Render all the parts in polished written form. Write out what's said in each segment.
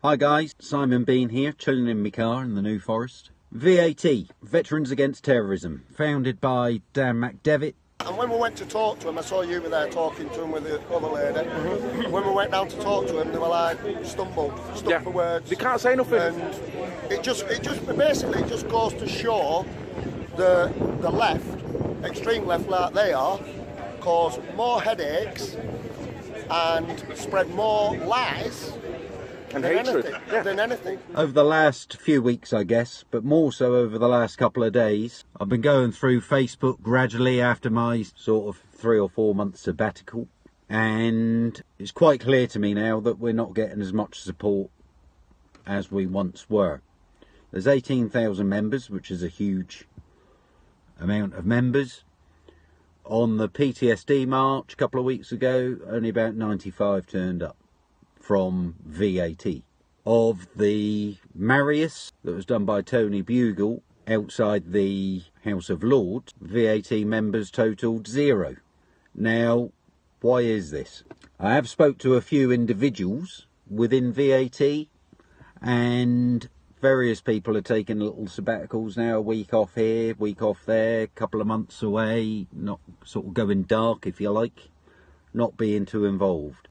Hi guys, Simon Bean here, chilling in my car in the New Forest. VAT, Veterans Against Terrorism, founded by Dan McDevitt. And when we went to talk to him, I saw you were there talking to him with the other lady. When we went down to talk to him, they were like stuck for words. They can't say nothing. And it just basically goes to show the left, extreme left like they are, cause more headaches and spread more lies and hatred than anything. Over the last few weeks, I guess, but more so over the last couple of days, I've been going through Facebook gradually after my sort of 3 or 4 month sabbatical, and it's quite clear to me now that we're not getting as much support as we once were. There's 18,000 members, which is a huge amount of members. On the PTSD march a couple of weeks ago, only about 95 turned up from VAT. Of the Marius that was done by Tony Bugle outside the House of Lords, VAT members totalled 0. Now, why is this? I have spoke to a few individuals within VAT, and various people are taking little sabbaticals now, a week off here, week off there, a couple of months away, not sort of going dark if you like, not being too involved.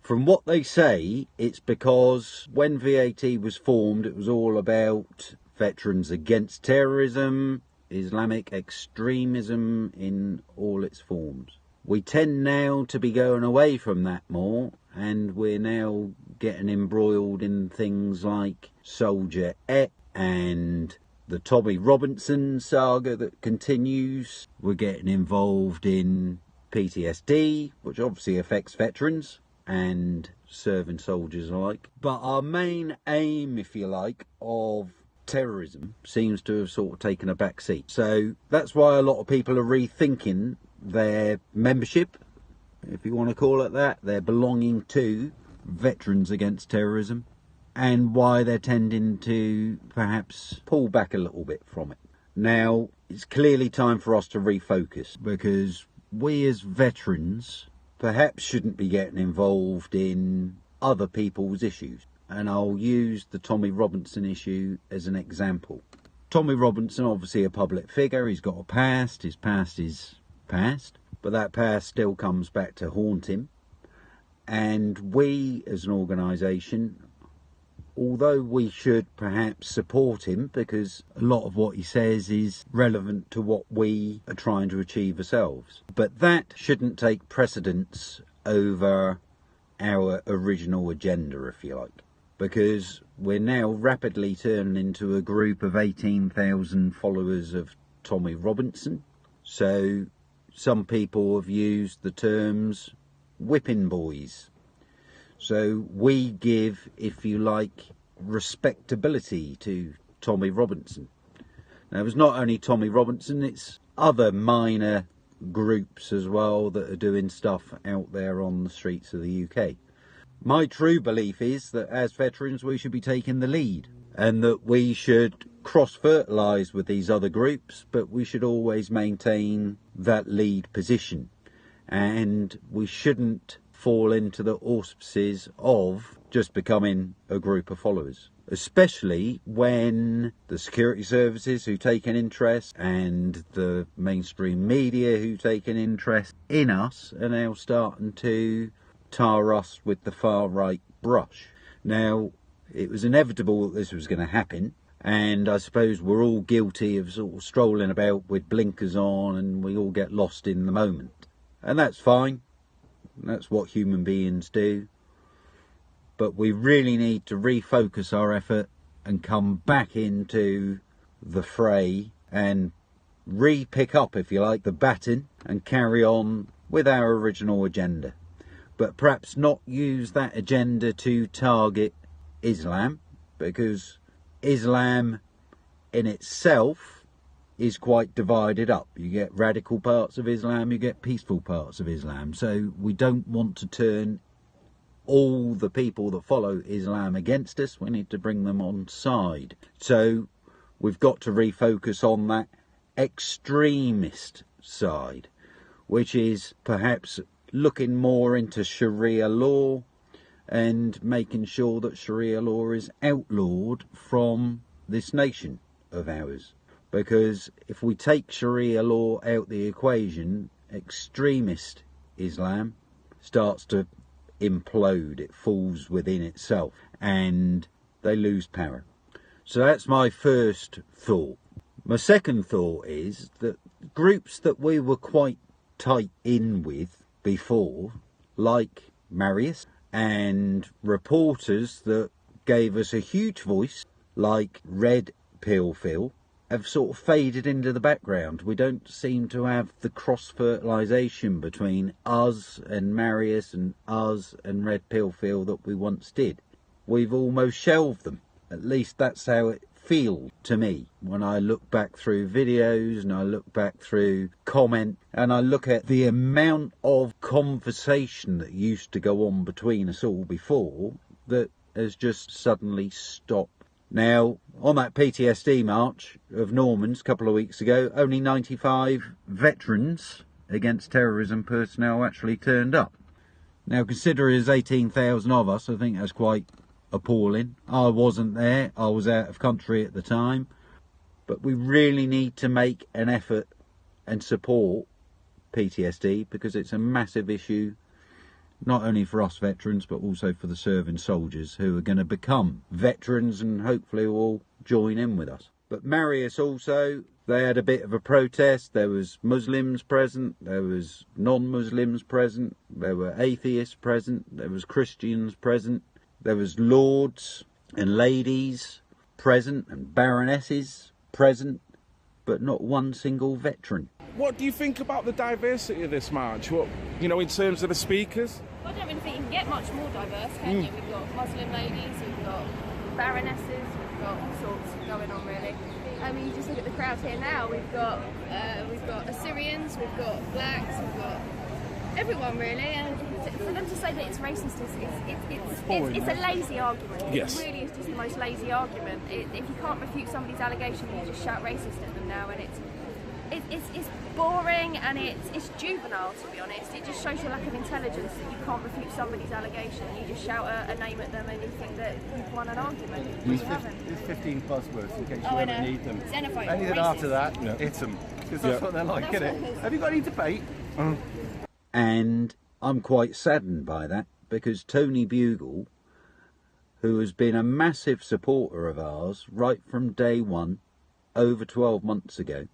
From what they say, it's because when VAT was formed, it was all about Veterans Against Terrorism, Islamic extremism in all its forms. We tend now to be going away from that more, and we're now getting embroiled in things like Soldier X and the Tommy Robinson saga that continues. We're getting involved in PTSD, which obviously affects veterans and serving soldiers alike. But our main aim, if you like, of terrorism seems to have sort of taken a back seat. So that's why a lot of people are rethinking their membership, if you want to call it that, their belonging to Veterans Against Terrorism, and why they're tending to perhaps pull back a little bit from it. Now, it's clearly time for us to refocus, because we as veterans perhaps shouldn't be getting involved in other people's issues. And I'll use the Tommy Robinson issue as an example. Tommy Robinson, obviously a public figure, he's got a past, his past is past, but that past still comes back to haunt him. And we as an organisation, although we should perhaps support him because a lot of what he says is relevant to what we are trying to achieve ourselves, but that shouldn't take precedence over our original agenda, if you like, because we're now rapidly turning into a group of 18,000 followers of Tommy Robinson. So some people have used the terms whipping boys. So we give, if you like, respectability to Tommy Robinson. Now, it's not only Tommy Robinson, it's other minor groups as well that are doing stuff out there on the streets of the UK. My true belief is that as veterans we should be taking the lead, and that we should cross-fertilise with these other groups, but we should always maintain that lead position, and we shouldn't fall into the auspices of just becoming a group of followers, especially when the security services who take an interest and the mainstream media who take an interest in us are now starting to tar us with the far right brush. Now, it was inevitable that this was going to happen, and I suppose we're all guilty of sort of strolling about with blinkers on, and we all get lost in the moment, and that's fine. That's what human beings do. But we really need to refocus our effort and come back into the fray and re-pick up, if you like, the baton and carry on with our original agenda. But perhaps not use that agenda to target Islam, because Islam in itself is quite divided up. You get radical parts of Islam, you get peaceful parts of Islam. So we don't want to turn all the people that follow Islam against us. We need to bring them on side. So we've got to refocus on that extremist side, which is perhaps looking more into Sharia law and making sure that Sharia law is outlawed from this nation of ours. Because if we take Sharia law out the equation, extremist Islam starts to implode. It falls within itself and they lose power. So that's my first thought. My second thought is that groups that we were quite tight in with before, like Marius, and reporters that gave us a huge voice, like Red Pill Phil, have sort of faded into the background. We don't seem to have the cross-fertilisation between us and Marius and us and Red Pill Phil that we once did. We've almost shelved them. At least that's how it feels to me when I look back through videos and I look back through comment and I look at the amount of conversation that used to go on between us all before that has just suddenly stopped. Now, on that PTSD march of Norman's a couple of weeks ago, only 95 veterans against terrorism personnel actually turned up. Now, consider there's 18,000 of us, I think that's quite appalling. I wasn't there, I was out of country at the time, but we really need to make an effort and support PTSD because it's a massive issue, not only for us veterans but also for the serving soldiers who are going to become veterans and hopefully will join in with us. But Marius also, they had a bit of a protest. There was Muslims present, there was non-Muslims present, there were atheists present, there was Christians present. There was lords and ladies present and baronesses present, but not one single veteran. What do you think about the diversity of this march? What, you know, in terms of the speakers? I don't really think you can get much more diverse, can you? We've got Muslim ladies, we've got baronesses, we've got all sorts going on really. I mean, you just look at the crowd here now. We've got Assyrians, we've got blacks, we've got everyone really, and for them to say that it's racist it's a lazy argument. Yes. It really is just the most lazy argument. If you can't refute somebody's allegation, you just shout racist at them now, and it's boring and it's juvenile, to be honest. It just shows your lack of intelligence that you can't refute somebody's allegation. You just shout a name at them and you think that you've won an argument. You haven't. There's 15 buzzwords in case Oh, you I ever know. need them. Xenophobe, Anything racist. after that, hit them. Because that's what they're like, That's isn't what it? it is. Have you got any debate? And I'm quite saddened by that because Tony Bugle, who has been a massive supporter of ours right from day one, over 12 months ago,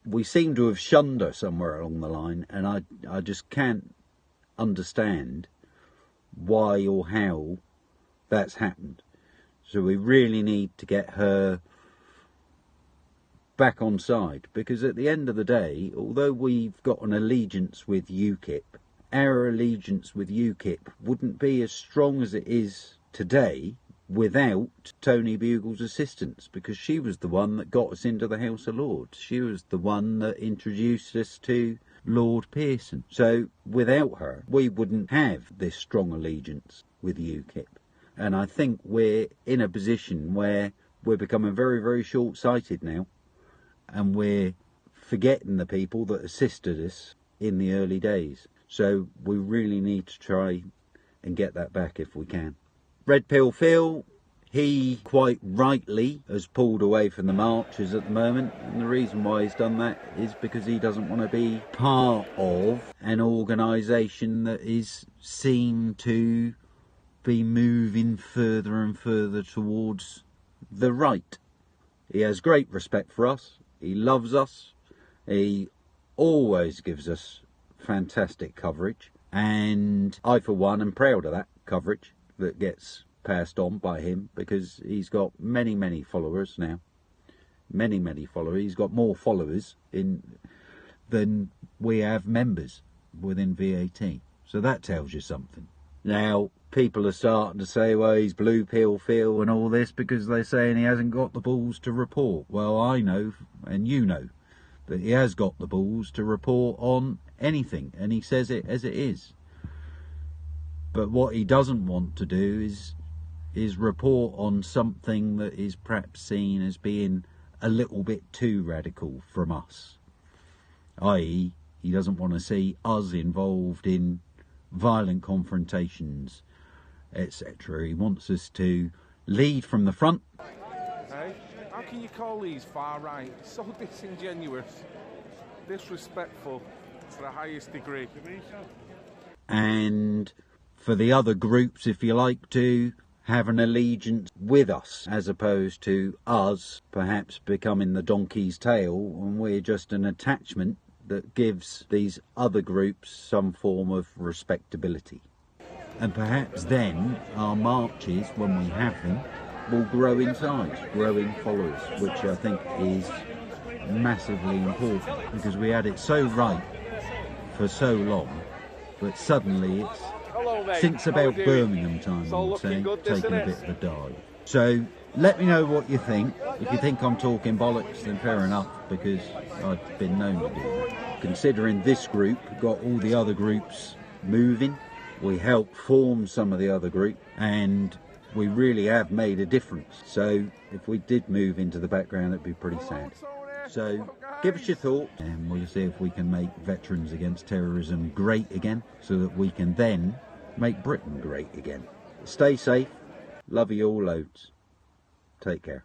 we seem to have shunned her somewhere along the line, and I just can't understand why or how that's happened. So we really need to get her back on side, because at the end of the day, although we've got an allegiance with UKIP, our allegiance with UKIP wouldn't be as strong as it is today without Tony Bugle's assistance, because she was the one that got us into the House of Lords. She was the one that introduced us to Lord Pearson. So without her, we wouldn't have this strong allegiance with UKIP. And I think we're in a position where we're becoming very, very short-sighted now, and we're forgetting the people that assisted us in the early days. So we really need to try and get that back if we can. Red Pill Phil, he quite rightly has pulled away from the marches at the moment, and the reason why he's done that is because he doesn't want to be part of an organisation that is seen to be moving further and further towards the right. He has great respect for us, he loves us, he always gives us fantastic coverage, and I for one am proud of that coverage that gets passed on by him, because he's got many followers now. Many followers. He's got more followers than we have members within VAT. So that tells you something. Now, people are starting to say, well, he's blue pill Phil and all this, because they're saying he hasn't got the balls to report. Well, I know, and you know, that he has got the balls to report on anything, and he says it as it is. But what he doesn't want to do is report on something that is perhaps seen as being a little bit too radical from us. I.e., he doesn't want to see us involved in violent confrontations, etc. He wants us to lead from the front. Hey, how can you call these far right? So disingenuous, disrespectful to the highest degree. And for the other groups, if you like, to have an allegiance with us, as opposed to us perhaps becoming the donkey's tail, and we're just an attachment that gives these other groups some form of respectability. And perhaps then our marches, when we have them, will grow in size, grow in followers, which I think is massively important, because we had it so right for so long, but suddenly it's, since about Birmingham time, I would say, taken a bit of a dive. So let me know what you think. If you think I'm talking bollocks, then fair enough, because I've been known to do that. Considering this group got all the other groups moving, we helped form some of the other group, and we really have made a difference. So if we did move into the background, it'd be pretty sad. So give us your thoughts, and we'll see if we can make Veterans Against Terrorism great again, so that we can then make Britain great again. Stay safe. Love you all loads. Take care.